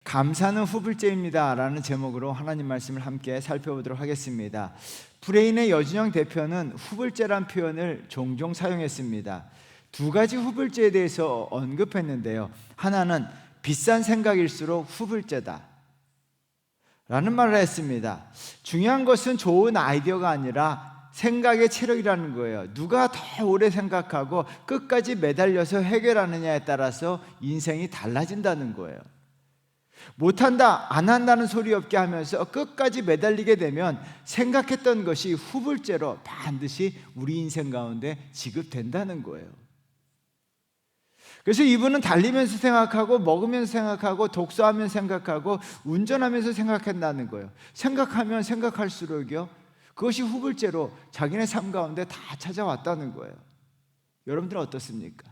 감사는 후불제입니다 라는 제목으로 하나님 말씀을 함께 살펴보도록 하겠습니다. 브레인의 여준영 대표는 후불제란 표현을 종종 사용했습니다. 두 가지 후불제에 대해서 언급했는데요, 하나는 비싼 생각일수록 후불제다 라는 말을 했습니다. 중요한 것은 좋은 아이디어가 아니라 생각의 체력이라는 거예요. 누가 더 오래 생각하고 끝까지 매달려서 해결하느냐에 따라서 인생이 달라진다는 거예요. 못한다, 안 한다는 소리 없게 하면서 끝까지 매달리게 되면 생각했던 것이 후불제로 반드시 우리 인생 가운데 지급된다는 거예요. 그래서 이분은 달리면서 생각하고, 먹으면서 생각하고, 독서하면서 생각하고, 운전하면서 생각한다는 거예요. 생각하면 생각할수록요, 그것이 후불제로 자기네 삶 가운데 다 찾아왔다는 거예요. 여러분들은 어떻습니까?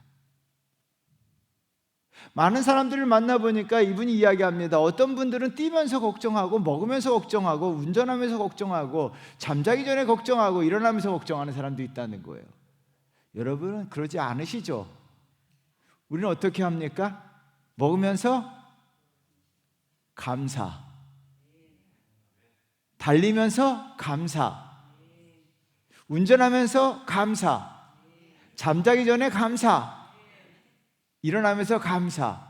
많은 사람들을 만나보니까 이분이 이야기합니다. 어떤 분들은 뛰면서 걱정하고, 먹으면서 걱정하고, 운전하면서 걱정하고, 잠자기 전에 걱정하고, 일어나면서 걱정하는 사람도 있다는 거예요. 여러분은 그러지 않으시죠? 우리는 어떻게 합니까? 먹으면서 감사, 달리면서 감사, 운전하면서 감사, 잠자기 전에 감사, 일어나면서 감사.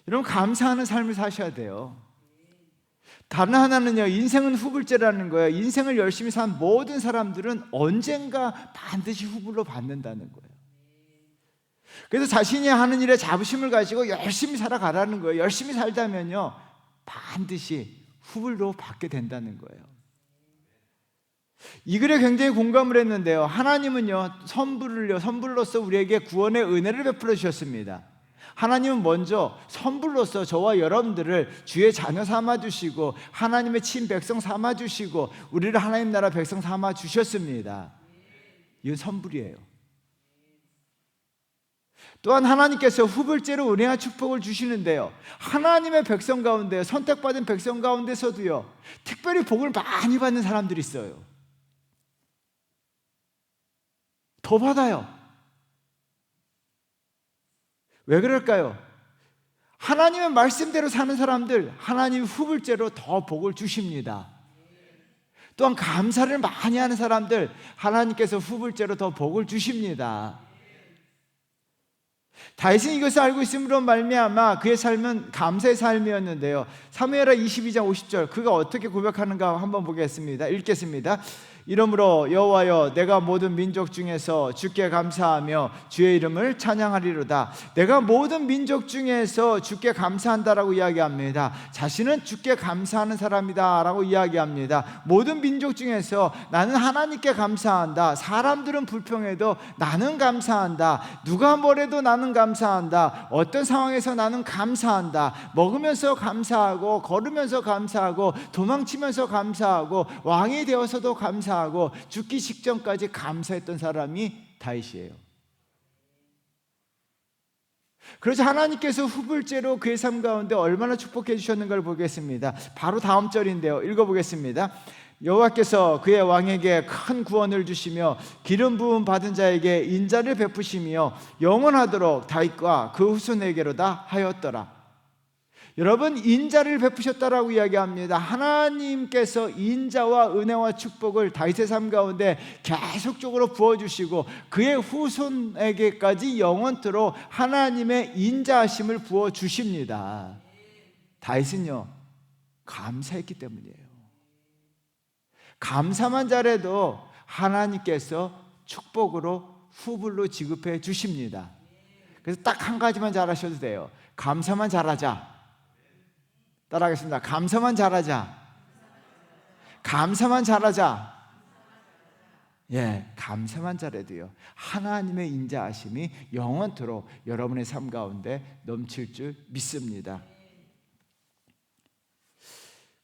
여러분, 감사하는 삶을 사셔야 돼요. 다른 하나는요, 인생은 후불제라는 거예요. 인생을 열심히 산 모든 사람들은 언젠가 반드시 후불로 받는다는 거예요. 그래서 자신이 하는 일에 자부심을 가지고 열심히 살아가라는 거예요. 열심히 살다면요, 반드시 후불로 받게 된다는 거예요. 이 글에 굉장히 공감을 했는데요, 하나님은요, 선불로서 우리에게 구원의 은혜를 베풀어 주셨습니다. 하나님은 먼저 선불로서 저와 여러분들을 주의 자녀 삼아 주시고, 하나님의 친백성 삼아 주시고, 우리를 하나님 나라 백성 삼아 주셨습니다. 이건 선불이에요. 또한 하나님께서 후불제로 은혜와 축복을 주시는데요, 하나님의 백성 가운데, 선택받은 백성 가운데서도요, 특별히 복을 많이 받는 사람들이 있어요. 더 받아요. 왜 그럴까요? 하나님의 말씀대로 사는 사람들, 하나님이 후불제로 더 복을 주십니다. 또한 감사를 많이 하는 사람들, 하나님께서 후불제로 더 복을 주십니다. 다윗은 이것을 알고 있음으로 말미암아 그의 삶은 감사의 삶이었는데요, 사무엘하 22장 50절, 그가 어떻게 고백하는가 한번 보겠습니다. 읽겠습니다. 이러므로 여호와여, 내가 모든 민족 중에서 주께 감사하며 주의 이름을 찬양하리로다. 내가 모든 민족 중에서 주께 감사한다라고 이야기합니다. 자신은 주께 감사하는 사람이다 라고 이야기합니다. 모든 민족 중에서 나는 하나님께 감사한다. 사람들은 불평해도 나는 감사한다. 누가 뭐래도 나는 감사한다. 어떤 상황에서 나는 감사한다. 먹으면서 감사하고, 걸으면서 감사하고, 도망치면서 감사하고, 왕이 되어서도 감사하고, 죽기 직전까지 감사했던 사람이 다윗이에요. 그래서 하나님께서 후불제로 그의 삶 가운데 얼마나 축복해 주셨는가를 보겠습니다. 바로 다음 절인데요, 읽어보겠습니다. 여호와께서 그의 왕에게 큰 구원을 주시며 기름 부음 받은 자에게 인자를 베푸시며 영원하도록 다윗과 그 후손에게로다 하였더라. 여러분, 인자를 베푸셨다라고 이야기합니다. 하나님께서 인자와 은혜와 축복을 다윗의 삶 가운데 계속적으로 부어주시고, 그의 후손에게까지 영원토록 하나님의 인자하심을 부어주십니다. 다윗은요, 감사했기 때문이에요. 감사만 잘해도 하나님께서 축복으로 후불로 지급해 주십니다. 그래서 딱 한 가지만 잘하셔도 돼요. 감사만 잘하자. 따라하겠습니다. 감사만 잘하자. 감사만 잘하자. 예, 감사만 잘해도요, 하나님의 인자하심이 영원토록 여러분의 삶 가운데 넘칠 줄 믿습니다.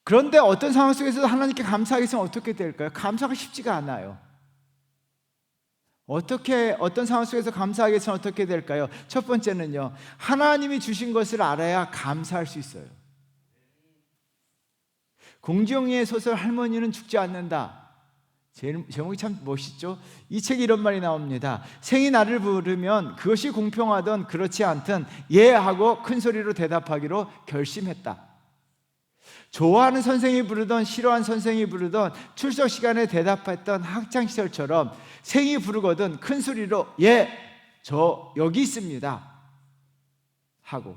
그런데 어떤 상황 속에서도 하나님께 감사하겠으면 어떻게 될까요? 감사가 쉽지가 않아요. 어떤 상황 속에서 감사하겠으면 어떻게 될까요? 첫 번째는요, 하나님이 주신 것을 알아야 감사할 수 있어요. 공지영의 소설 할머니는 죽지 않는다, 제목이 참 멋있죠? 이 책에 이런 말이 나옵니다. 생이 나를 부르면 그것이 공평하든 그렇지 않든 예 하고 큰 소리로 대답하기로 결심했다. 좋아하는 선생이 부르던 싫어하는 선생이 부르던 출석 시간에 대답했던 학창시절처럼 생이 부르거든 큰 소리로 예, 저 여기 있습니다 하고,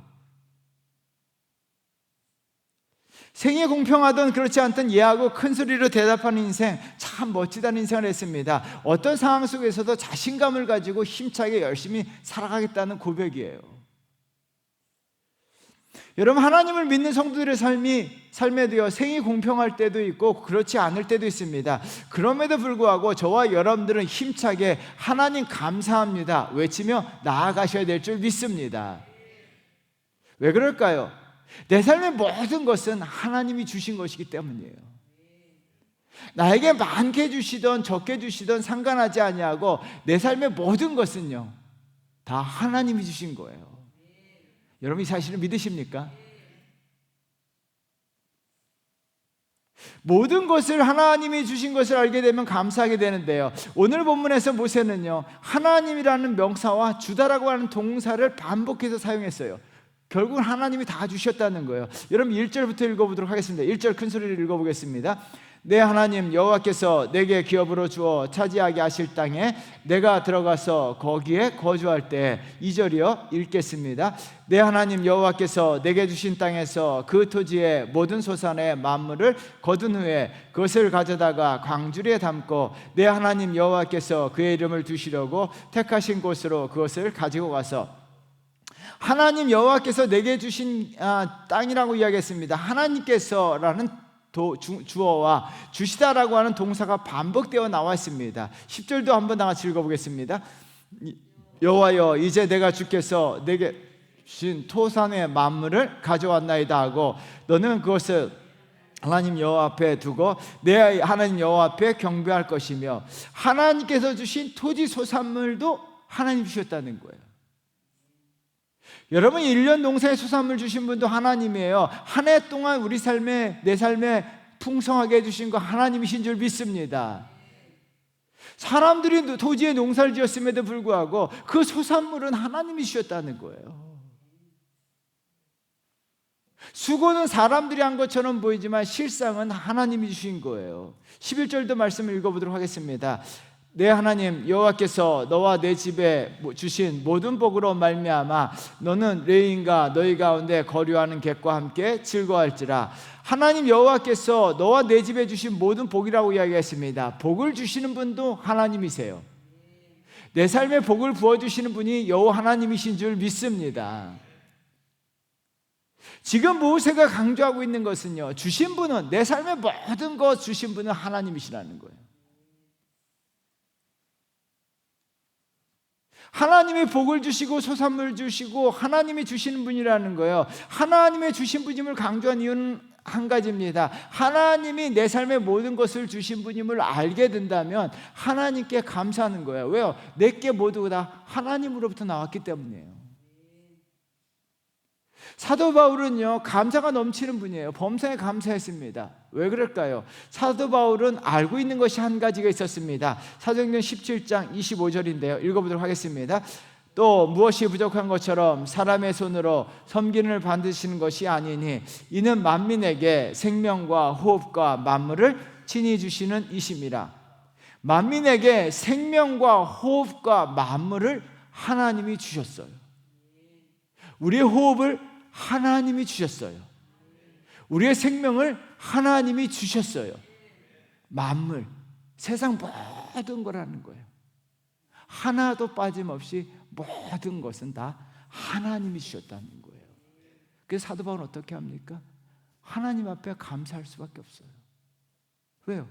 생이 공평하든 그렇지 않든 예하고 큰 소리로 대답하는 인생, 참 멋지다는 인생을 했습니다. 어떤 상황 속에서도 자신감을 가지고 힘차게 열심히 살아가겠다는 고백이에요. 여러분, 하나님을 믿는 성도들의 삶에도요, 생이 공평할 때도 있고 그렇지 않을 때도 있습니다. 그럼에도 불구하고 저와 여러분들은 힘차게 하나님 감사합니다 외치며 나아가셔야 될 줄 믿습니다. 왜 그럴까요? 내 삶의 모든 것은 하나님이 주신 것이기 때문이에요. 나에게 많게 주시던 적게 주시던 상관하지 아니하고 내 삶의 모든 것은요, 다 하나님이 주신 거예요. 여러분, 이 사실을 믿으십니까? 모든 것을 하나님이 주신 것을 알게 되면 감사하게 되는데요, 오늘 본문에서 모세는요, 하나님이라는 명사와 주다라고 하는 동사를 반복해서 사용했어요. 결국은 하나님이 다 주셨다는 거예요. 여러분, 1절부터 읽어보도록 하겠습니다. 1절 큰 소리를 읽어보겠습니다. 내 하나님 여호와께서 내게 기업으로 주어 차지하게 하실 땅에 내가 들어가서 거기에 거주할 때, 2절이요 읽겠습니다. 내 하나님 여호와께서 내게 주신 땅에서 그 토지의 모든 소산의 만물을 거둔 후에 그것을 가져다가 광주리에 담고 내 하나님 여호와께서 그의 이름을 두시려고 택하신 곳으로 그것을 가지고 가서, 하나님 여호와께서 내게 주신 땅이라고 이야기했습니다. 하나님께서라는 주어와 주시다라고 하는 동사가 반복되어 나와 있습니다. 10절도 한번 다 같이 읽어보겠습니다. 여호와여, 이제 내가 주께서 내게 주신 토산의 만물을 가져왔나이다 하고 너는 그것을 하나님 여호와 앞에 두고 내 하나님 여호와 앞에 경배할 것이며, 하나님께서 주신 토지 소산물도 하나님 주셨다는 거예요. 여러분, 1년 농사의 수산물 주신 분도 하나님이에요. 한 해 동안 우리 삶에, 내 삶에 풍성하게 해주신 거 하나님이신 줄 믿습니다. 사람들이 토지에 농사를 지었음에도 불구하고 그 소산물은 하나님이 주셨다는 거예요. 수고는 사람들이 한 것처럼 보이지만 실상은 하나님이 주신 거예요. 11절도 말씀을 읽어보도록 하겠습니다. 내 하나님 여호와께서 너와 내 집에 주신 모든 복으로 말미암아 너는 레인과 너희 가운데 거류하는 객과 함께 즐거워할지라. 하나님 여호와께서 너와 내 집에 주신 모든 복이라고 이야기했습니다. 복을 주시는 분도 하나님이세요. 내 삶에 복을 부어주시는 분이 여호와 하나님이신 줄 믿습니다. 지금 모세가 강조하고 있는 것은요, 주신 분은, 내 삶의 모든 것 주신 분은 하나님이시라는 거예요. 하나님이 복을 주시고 소산물 주시고 하나님이 주시는 분이라는 거예요. 하나님의 주신 분임을 강조한 이유는 한 가지입니다. 하나님이 내 삶의 모든 것을 주신 분임을 알게 된다면 하나님께 감사하는 거예요. 왜요? 내게 모두 다 하나님으로부터 나왔기 때문이에요. 사도 바울은요, 감사가 넘치는 분이에요. 범사에 감사했습니다. 왜 그럴까요? 사도 바울은 알고 있는 것이 한 가지가 있었습니다. 사도행전 17장 25절인데요 읽어보도록 하겠습니다. 또 무엇이 부족한 것처럼 사람의 손으로 섬기는 받으시는 것이 아니니 이는 만민에게 생명과 호흡과 만물을 친히 주시는 이심이라. 만민에게 생명과 호흡과 만물을 하나님이 주셨어요. 우리의 호흡을 하나님이 주셨어요. 우리의 생명을 하나님이 주셨어요. 만물, 세상 모든 거라는 거예요. 하나도 빠짐없이 모든 것은 다 하나님이 주셨다는 거예요. 그래서 사도 바울은 어떻게 합니까? 하나님 앞에 감사할 수밖에 없어요. 왜요?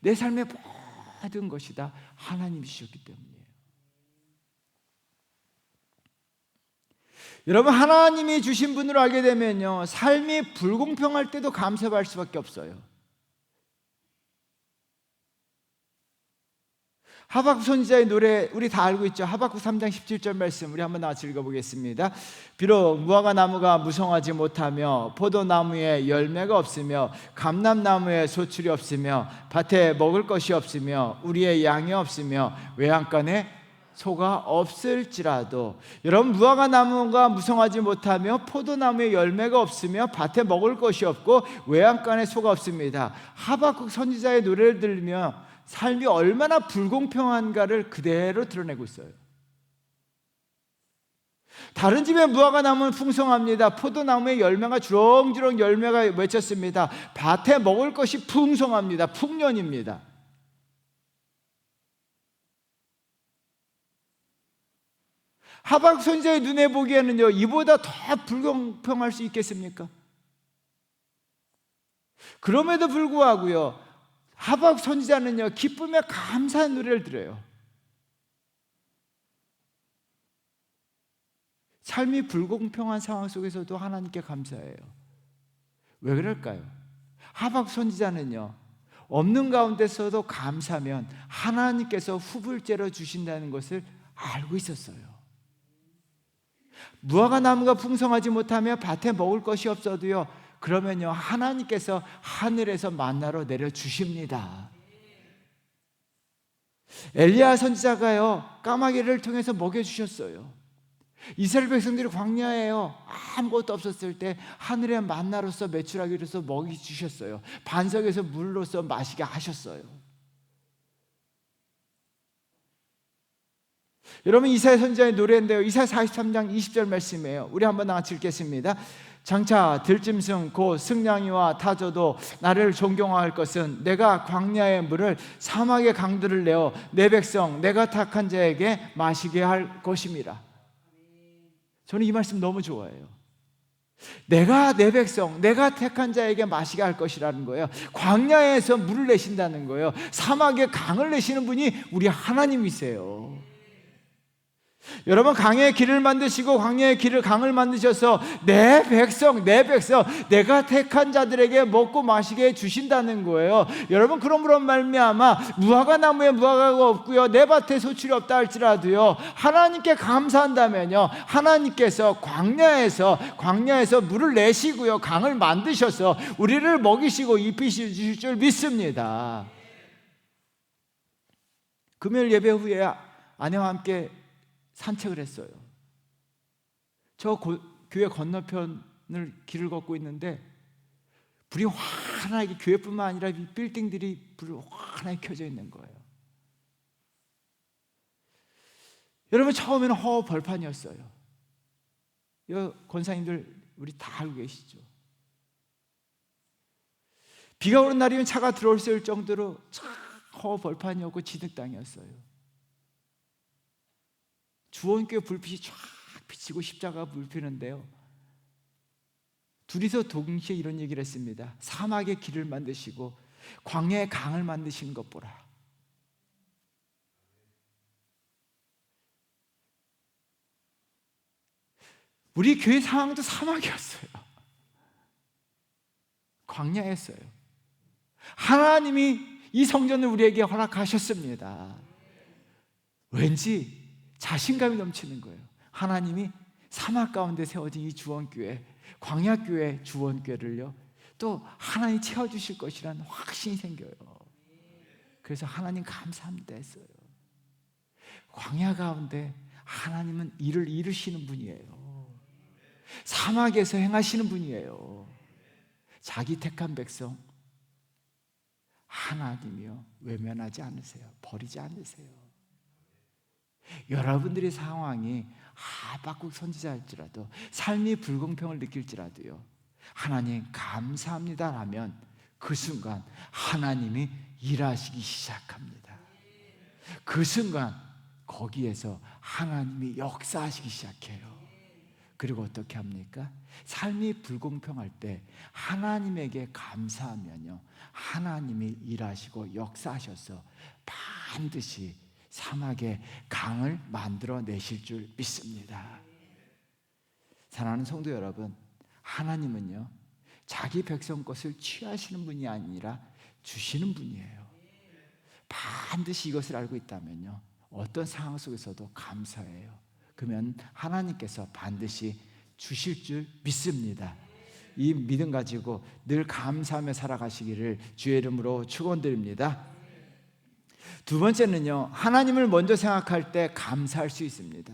내 삶의 모든 것이 다 하나님이 주셨기 때문이에요. 여러분, 하나님이 주신 분으로 알게 되면요, 삶이 불공평할 때도 감사할 수밖에 없어요. 하박국 선지자의 노래 우리 다 알고 있죠. 하박국 3장 17절 말씀 우리 한번 나와서 읽어보겠습니다. 비록 무화과 나무가 무성하지 못하며 포도나무에 열매가 없으며 감람나무에 소출이 없으며 밭에 먹을 것이 없으며 우리의 양이 없으며 외양간에 소가 없을지라도, 여러분, 무화과 나무가 무성하지 못하며 포도나무에 열매가 없으며 밭에 먹을 것이 없고 외양간에 소가 없습니다. 하박국 선지자의 노래를 들으며 삶이 얼마나 불공평한가를 그대로 드러내고 있어요. 다른 집의 무화과 나무는 풍성합니다. 포도나무에 열매가 주렁주렁 열매가 맺혔습니다. 밭에 먹을 것이 풍성합니다. 풍년입니다. 하박국 선지자의 눈에 보기에는요, 이보다 더 불공평할 수 있겠습니까? 그럼에도 불구하고요, 하박국 선지자는요, 기쁨에 감사한 노래를 들어요. 삶이 불공평한 상황 속에서도 하나님께 감사해요. 왜 그럴까요? 하박국 선지자는요, 없는 가운데서도 감사하면 하나님께서 후불제로 주신다는 것을 알고 있었어요. 무화과 나무가 풍성하지 못하며 밭에 먹을 것이 없어도요, 그러면요, 하나님께서 하늘에서 만나러 내려주십니다. 엘리야 선지자가요, 까마귀를 통해서 먹여주셨어요. 이스라엘 백성들이 광야에요, 아무것도 없었을 때 하늘의 만나로서 메추라기로서 먹여주셨어요. 반석에서 물로서 마시게 하셨어요. 여러분, 이사야 선지자의 노래인데요, 이사야 43장 20절 말씀이에요. 우리 한번 같이 읽겠습니다. 장차 들짐승 곧 승냥이와 타조도 나를 존경할 것은 내가 광야의 물을 사막의 강들을 내어 내 백성 내가 택한 자에게 마시게 할 것임이라. 저는 이 말씀 너무 좋아해요. 내가 내 백성 내가 택한 자에게 마시게 할 것이라는 거예요. 광야에서 물을 내신다는 거예요. 사막의 강을 내시는 분이 우리 하나님이세요. 여러분, 강의 길을 만드시고 광야의 강을 만드셔서 내 백성 내가 택한 자들에게 먹고 마시게 해주신다는 거예요. 여러분, 그러므로 말미암아 무화과 나무에 무화과가 없고요, 내 밭에 소출이 없다 할지라도요, 하나님께 감사한다면요, 하나님께서 광야에서 물을 내시고요, 강을 만드셔서 우리를 먹이시고 입히실 줄 믿습니다. 금요일 예배 후에 아내와 함께 산책을 했어요. 저 교회 건너편을 길을 걷고 있는데 불이 환하게, 교회뿐만 아니라 이 빌딩들이 불이 환하게 켜져 있는 거예요. 여러분, 처음에는 벌판이었어요. 이 권사님들 우리 다 알고 계시죠? 비가 오는 날이면 차가 들어올 수 있을 정도로 벌판이었고 진흙땅이었어요. 주원교회 불빛이 쫙 비치고 십자가 불 피는데요, 둘이서 동시에 이런 얘기를 했습니다. 사막의 길을 만드시고 광야의 강을 만드신 것 보라. 우리 교회 상황도 사막이었어요. 광야였어요. 하나님이 이 성전을 우리에게 허락하셨습니다. 왠지 자신감이 넘치는 거예요. 하나님이 사막 가운데 세워진 이 주원교회, 광야교회 주원교회를요, 또 하나님 채워주실 것이라는 확신이 생겨요. 그래서 하나님 감사합니다 했어요. 광야 가운데 하나님은 일을 이루시는 분이에요. 사막에서 행하시는 분이에요. 자기 택한 백성 하나님이요, 외면하지 않으세요. 버리지 않으세요. 여러분들의 상황이 하박국 선지자일지라도, 삶이 불공평을 느낄지라도요, 하나님 감사합니다 라면 그 순간 하나님이 일하시기 시작합니다. 그 순간 거기에서 하나님이 역사하시기 시작해요. 그리고 어떻게 합니까? 삶이 불공평할 때 하나님에게 감사하면요, 하나님이 일하시고 역사하셔서 반드시 사막에 강을 만들어 내실 줄 믿습니다. 사랑하는 성도 여러분, 하나님은요, 자기 백성 것을 취하시는 분이 아니라 주시는 분이에요. 반드시 이것을 알고 있다면요, 어떤 상황 속에서도 감사해요. 그러면 하나님께서 반드시 주실 줄 믿습니다. 이 믿음 가지고 늘 감사하며 살아가시기를 주의 이름으로 축원드립니다. 두 번째는요, 하나님을 먼저 생각할 때 감사할 수 있습니다.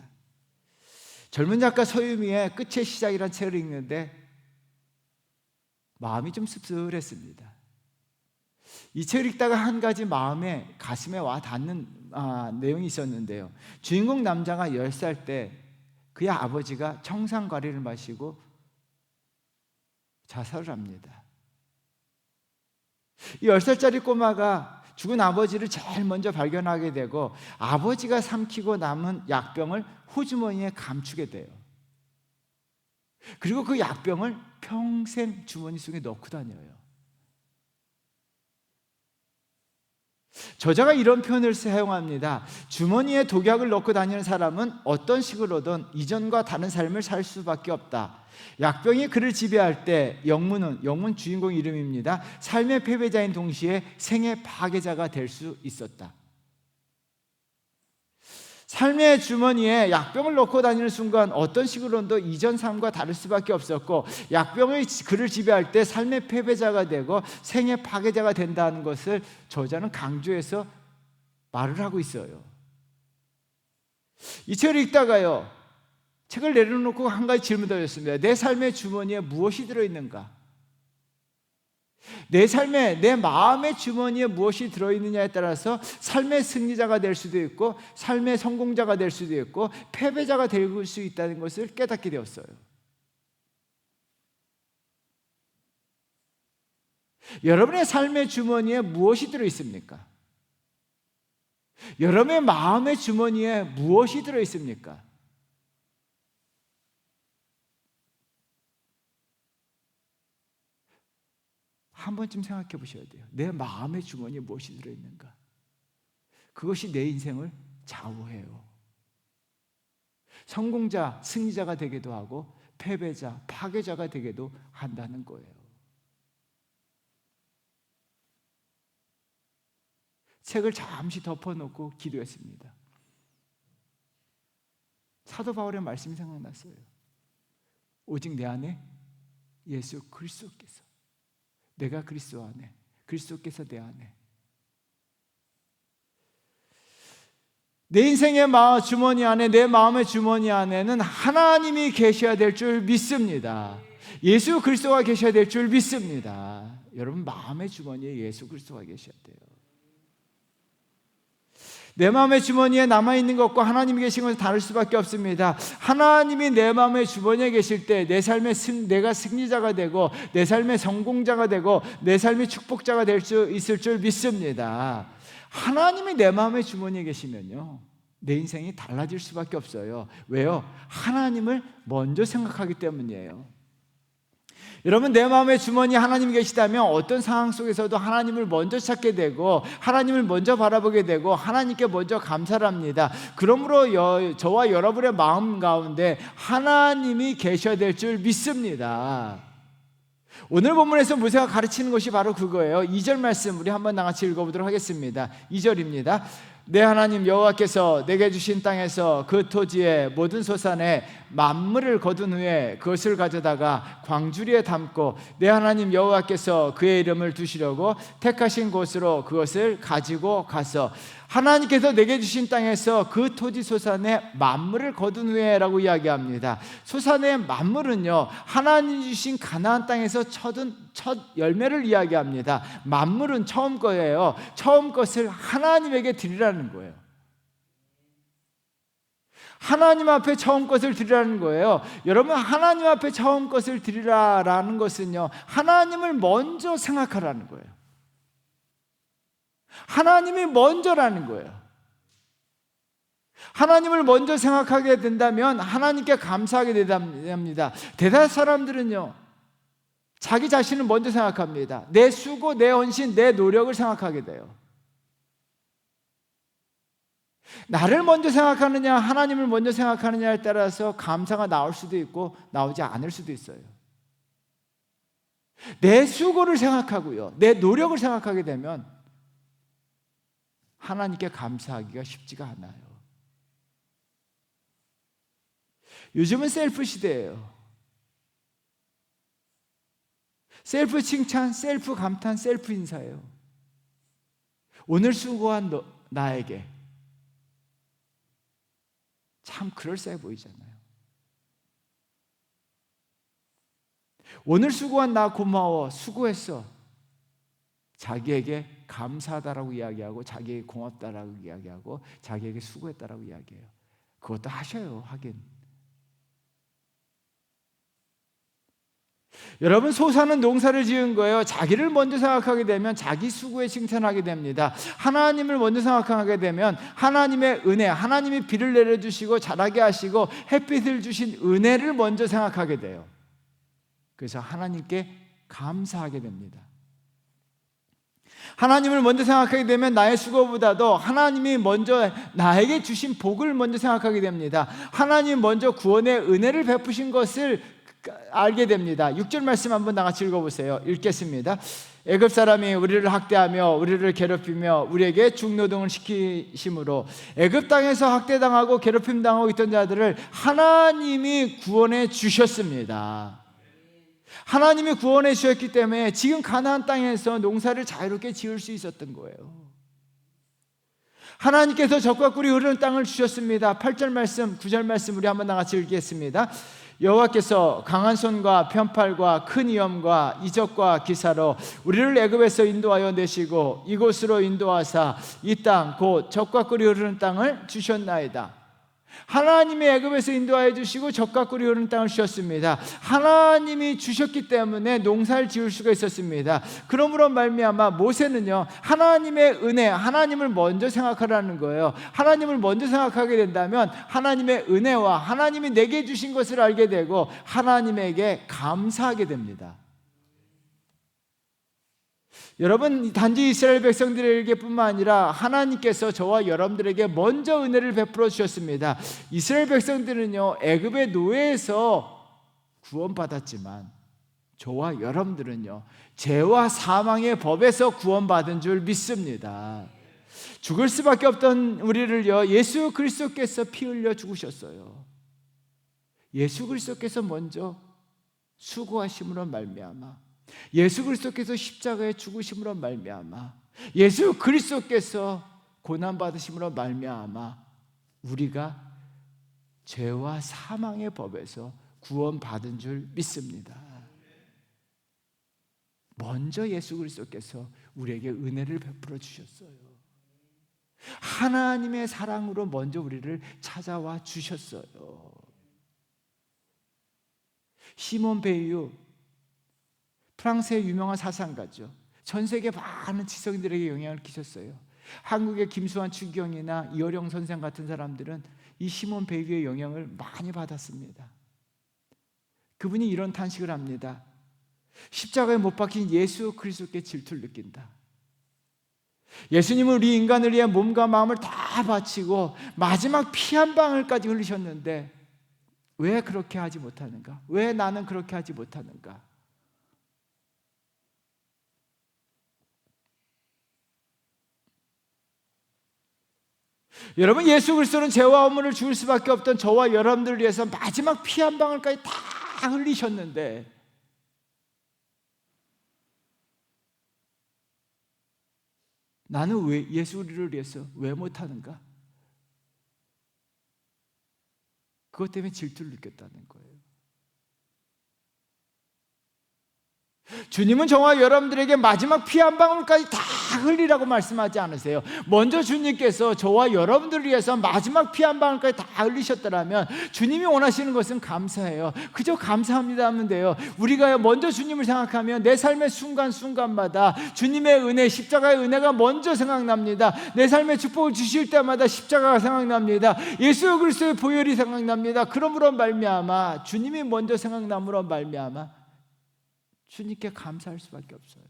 젊은 작가 서유미의 끝의 시작이라는 책을 읽는데 마음이 좀 씁쓸했습니다. 이 책을 읽다가 한 가지 마음에 가슴에 와 닿는 내용이 있었는데요, 주인공 남자가 10살 때 그의 아버지가 청산가리를 마시고 자살을 합니다. 이 10살짜리 꼬마가 죽은 아버지를 제일 먼저 발견하게 되고 아버지가 삼키고 남은 약병을 호주머니에 감추게 돼요. 그리고 그 약병을 평생 주머니 속에 넣고 다녀요. 저자가 이런 표현을 사용합니다. 주머니에 독약을 넣고 다니는 사람은 어떤 식으로든 이전과 다른 삶을 살 수밖에 없다. 약병이 그를 지배할 때 영문 주인공 이름입니다. 삶의 패배자인 동시에 생의 파괴자가 될 수 있었다. 삶의 주머니에 약병을 넣고 다니는 순간 어떤 식으로도 이전 삶과 다를 수밖에 없었고, 약병이 그를 지배할 때 삶의 패배자가 되고 생의 파괴자가 된다는 것을 저자는 강조해서 말을 하고 있어요. 이 책을 읽다가요, 책을 내려놓고 한 가지 질문을 던졌습니다. 내 삶의 주머니에 무엇이 들어있는가? 내 마음의 주머니에 무엇이 들어있느냐에 따라서 삶의 승리자가 될 수도 있고 삶의 성공자가 될 수도 있고 패배자가 될 수 있다는 것을 깨닫게 되었어요. 여러분의 삶의 주머니에 무엇이 들어있습니까? 여러분의 마음의 주머니에 무엇이 들어있습니까? 한 번쯤 생각해 보셔야 돼요. 내 마음의 주머니에 무엇이 들어있는가? 그것이 내 인생을 좌우해요. 성공자, 승리자가 되기도 하고 패배자, 파괴자가 되기도 한다는 거예요. 책을 잠시 덮어놓고 기도했습니다. 사도 바울의 말씀이 생각났어요. 오직 내 안에 예수 그리스도께서, 내가 그리스도 안에, 그리스도께서 내 안에. 내 인생의 주머니 안에, 내 마음의 주머니 안에는 하나님이 계셔야 될 줄 믿습니다. 예수 그리스도가 계셔야 될 줄 믿습니다. 여러분, 마음의 주머니에 예수 그리스도가 계셔야 돼요. 내 마음의 주머니에 남아있는 것과 하나님이 계신 것은 다를 수밖에 없습니다. 하나님이 내 마음의 주머니에 계실 때 내 삶의 내가 승리자가 되고 내 삶의 성공자가 되고 내 삶의 축복자가 될 수 있을 줄 믿습니다. 하나님이 내 마음의 주머니에 계시면요, 내 인생이 달라질 수밖에 없어요. 왜요? 하나님을 먼저 생각하기 때문이에요. 여러분, 내 마음의 주머니에 하나님이 계시다면 어떤 상황 속에서도 하나님을 먼저 찾게 되고 하나님을 먼저 바라보게 되고 하나님께 먼저 감사를 합니다. 그러므로 저와 여러분의 마음 가운데 하나님이 계셔야 될 줄 믿습니다. 오늘 본문에서 모세가 가르치는 것이 바로 그거예요. 2절 말씀 우리 한번 나같이 읽어보도록 하겠습니다. 2절입니다. 내 하나님 여호와께서 내게 주신 땅에서 그 토지의 모든 소산에 만물을 거둔 후에 그것을 가져다가 광주리에 담고 내 하나님 여호와께서 그의 이름을 두시려고 택하신 곳으로 그것을 가지고 가서, 하나님께서 내게 주신 땅에서 그 토지 소산에 만물을 거둔 후에 라고 이야기합니다. 소산의 만물은요, 하나님 주신 가나안 땅에서 첫 열매를 이야기합니다. 만물은 처음 거예요. 처음 것을 하나님에게 드리라는 거예요. 하나님 앞에 처음 것을 드리라는 거예요. 여러분, 하나님 앞에 처음 것을 드리라라는 것은요, 하나님을 먼저 생각하라는 거예요. 하나님이 먼저라는 거예요. 하나님을 먼저 생각하게 된다면 하나님께 감사하게 됩니다. 대다수 사람들은요, 자기 자신을 먼저 생각합니다. 내 수고, 내 헌신, 내 노력을 생각하게 돼요. 나를 먼저 생각하느냐 하나님을 먼저 생각하느냐에 따라서 감사가 나올 수도 있고 나오지 않을 수도 있어요. 내 수고를 생각하고요, 내 노력을 생각하게 되면 하나님께 감사하기가 쉽지가 않아요. 요즘은 셀프 시대예요. 셀프 칭찬, 셀프 감탄, 셀프 인사예요. 오늘 수고한 나에게 참 그럴싸해 보이잖아요. 오늘 수고한 나 고마워, 수고했어. 자기에게 감사하다라고 이야기하고, 자기에게 고맙다라고 이야기하고, 자기에게 수고했다라고 이야기해요. 그것도 하셔요, 하긴. 여러분, 소사는 농사를 지은 거예요. 자기를 먼저 생각하게 되면 자기 수고에 칭찬하게 됩니다. 하나님을 먼저 생각하게 되면 하나님의 은혜, 하나님이 비를 내려주시고 자라게 하시고 햇빛을 주신 은혜를 먼저 생각하게 돼요. 그래서 하나님께 감사하게 됩니다. 하나님을 먼저 생각하게 되면 나의 수고보다도 하나님이 먼저 나에게 주신 복을 먼저 생각하게 됩니다. 하나님 먼저 구원의 은혜를 베푸신 것을 알게 됩니다. 6절 말씀 한번 나같이 읽어보세요. 읽겠습니다. 애굽 사람이 우리를 학대하며 우리를 괴롭히며 우리에게 중노동을 시키심으로 애굽 땅에서 학대당하고 괴롭힘당하고 있던 자들을 하나님이 구원해 주셨습니다. 하나님이 구원해 주셨기 때문에 지금 가나안 땅에서 농사를 자유롭게 지을 수 있었던 거예요. 하나님께서 적과 꿀이 흐르는 땅을 주셨습니다. 8절 말씀, 9절 말씀 우리 한번 나같이 읽겠습니다. 여호와께서 강한 손과 편팔과 큰 위엄과 이적과 기사로 우리를 애굽에서 인도하여 내시고 이곳으로 인도하사 이 땅 곧 적과 꿀이 흐르는 땅을 주셨나이다. 하나님이 애굽에서 인도하여 주시고 적과 꿀이 흐르는 땅을 주셨습니다. 하나님이 주셨기 때문에 농사를 지을 수가 있었습니다. 그러므로 말미암아 모세는요, 하나님의 은혜, 하나님을 먼저 생각하라는 거예요. 하나님을 먼저 생각하게 된다면 하나님의 은혜와 하나님이 내게 주신 것을 알게 되고 하나님에게 감사하게 됩니다. 여러분, 단지 이스라엘 백성들에게뿐만 아니라 하나님께서 저와 여러분들에게 먼저 은혜를 베풀어 주셨습니다. 이스라엘 백성들은요, 애굽의 노예에서 구원받았지만 저와 여러분들은요, 죄와 사망의 법에서 구원받은 줄 믿습니다. 죽을 수밖에 없던 우리를요, 예수 그리스도께서 피 흘려 죽으셨어요. 예수 그리스도께서 먼저 수고하심으로 말미암아, 예수 그리스도께서 십자가에 죽으심으로 말미암아, 예수 그리스도께서 고난받으심으로 말미암아 우리가 죄와 사망의 법에서 구원받은 줄 믿습니다. 먼저 예수 그리스도께서 우리에게 은혜를 베풀어 주셨어요. 하나님의 사랑으로 먼저 우리를 찾아와 주셨어요. 시몬 베이유, 프랑스의 유명한 사상가죠. 전 세계 많은 지성인들에게 영향을 끼쳤어요. 한국의 김수환 추기경이나 이어령 선생 같은 사람들은 이 시몬 베이유의 영향을 많이 받았습니다. 그분이 이런 탄식을 합니다. 십자가에 못 박힌 예수 그리스도께 질투를 느낀다. 예수님은 우리 인간을 위해 몸과 마음을 다 바치고 마지막 피 한 방울까지 흘리셨는데 왜 그렇게 하지 못하는가? 왜 나는 그렇게 하지 못하는가? 여러분, 예수 그리스도는 죄와 허물을 죽을 수밖에 없던 저와 여러분들을 위해서 마지막 피 한 방울까지 다 흘리셨는데 나는 왜 예수를 위해서 왜 못하는가? 그것 때문에 질투를 느꼈다는 거예요. 주님은 저와 여러분들에게 마지막 피 한 방울까지 다 흘리라고 말씀하지 않으세요. 먼저 주님께서 저와 여러분들을 위해서 마지막 피 한 방울까지 다 흘리셨더라면 주님이 원하시는 것은 감사해요. 그저 감사합니다 하면 돼요. 우리가 먼저 주님을 생각하면 내 삶의 순간순간마다 주님의 은혜, 십자가의 은혜가 먼저 생각납니다. 내 삶의 축복을 주실 때마다 십자가가 생각납니다. 예수 그리스도의 보혈이 생각납니다. 그러므로 말미암아 주님이 먼저 생각남으로 말미암아 주님께 감사할 수밖에 없어요.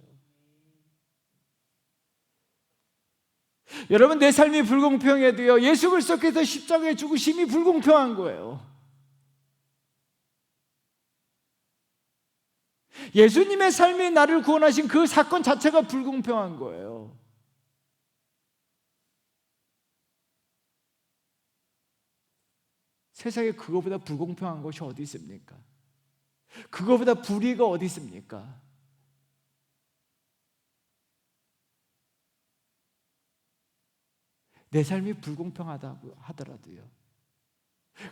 여러분, 내 삶이 불공평해도요, 예수 그리스도께서 십자가에 죽으심이 불공평한 거예요. 예수님의 삶이 나를 구원하신 그 사건 자체가 불공평한 거예요. 세상에 그거보다 불공평한 것이 어디 있습니까? 그거보다 불의가 어디 있습니까? 내 삶이 불공평하다고 하더라도요.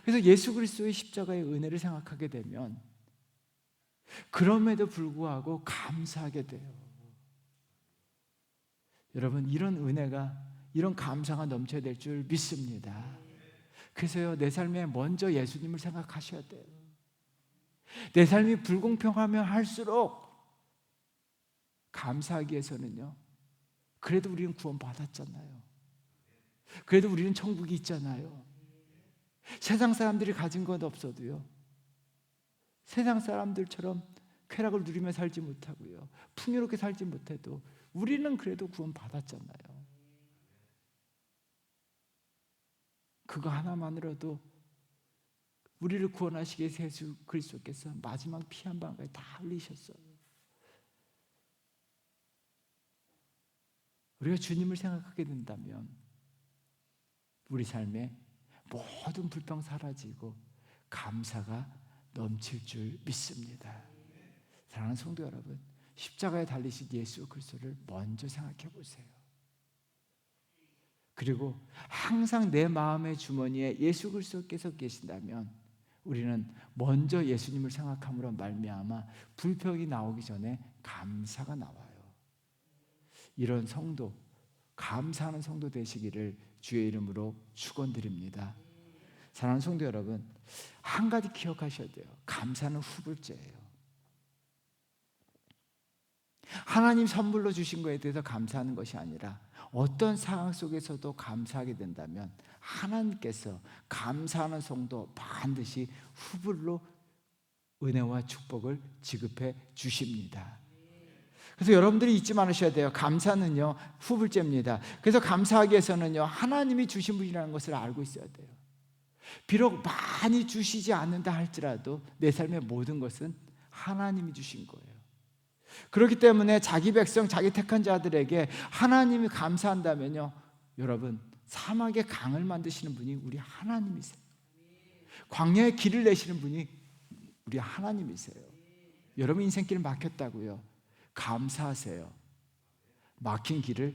그래서 예수 그리스도의 십자가의 은혜를 생각하게 되면 그럼에도 불구하고 감사하게 돼요. 여러분, 이런 은혜가, 이런 감사가 넘쳐야 될 줄 믿습니다. 그래서요, 내 삶에 먼저 예수님을 생각하셔야 돼요. 내 삶이 불공평하면 할수록 감사하기 위해서는요, 그래도 우리는 구원받았잖아요. 그래도 우리는 천국이 있잖아요. 세상 사람들이 가진 건 없어도요, 세상 사람들처럼 쾌락을 누리며 살지 못하고요, 풍요롭게 살지 못해도 우리는 그래도 구원받았잖아요. 그거 하나만으로도 우리를 구원하시기 위해서 예수 그리스도께서 마지막 피 한 방울까지 다 흘리셨어요. 우리가 주님을 생각하게 된다면 우리 삶에 모든 불평 사라지고 감사가 넘칠 줄 믿습니다. 사랑하는 성도 여러분, 십자가에 달리신 예수 그리스도를 먼저 생각해 보세요. 그리고 항상 내 마음의 주머니에 예수 그리스도께서 계신다면 우리는 먼저 예수님을 생각함으로 말미암아 불평이 나오기 전에 감사가 나와요. 이런 성도, 감사하는 성도 되시기를 주의 이름으로 축원드립니다. 사랑하는 성도 여러분, 한 가지 기억하셔야 돼요. 감사는 후불제예요. 하나님 선물로 주신 것에 대해서 감사하는 것이 아니라 어떤 상황 속에서도 감사하게 된다면 하나님께서 감사하는 성도 반드시 후불로 은혜와 축복을 지급해 주십니다. 그래서 여러분들이 잊지 않으셔야 돼요. 감사는요, 후불제입니다. 그래서 감사하기 위해서는요, 하나님이 주신 분이라는 것을 알고 있어야 돼요. 비록 많이 주시지 않는다 할지라도 내 삶의 모든 것은 하나님이 주신 거예요. 그렇기 때문에 자기 백성, 자기 택한 자들에게 하나님이 감사한다면요, 여러분, 사막에 강을 만드시는 분이 우리 하나님이세요. 광야에 길을 내시는 분이 우리 하나님이세요. 여러분 인생길 막혔다고요, 감사하세요. 막힌 길을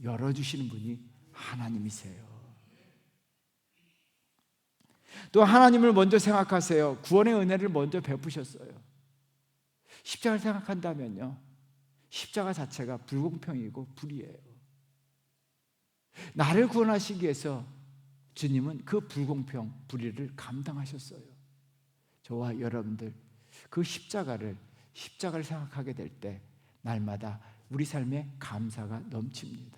열어주시는 분이 하나님이세요. 또 하나님을 먼저 생각하세요. 구원의 은혜를 먼저 베푸셨어요. 십자가를 생각한다면요, 십자가 자체가 불공평이고 불의예요. 나를 구원하시기 위해서 주님은 그 불공평, 불의를 감당하셨어요. 저와 여러분들 그 십자가를 생각하게 될 때 날마다 우리 삶에 감사가 넘칩니다.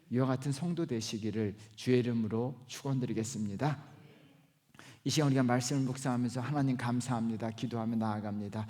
이와 같은 성도 되시기를 주의 이름으로 축원드리겠습니다. 이 시간 우리가 말씀을 묵상하면서 하나님 감사합니다 기도하며 나아갑니다.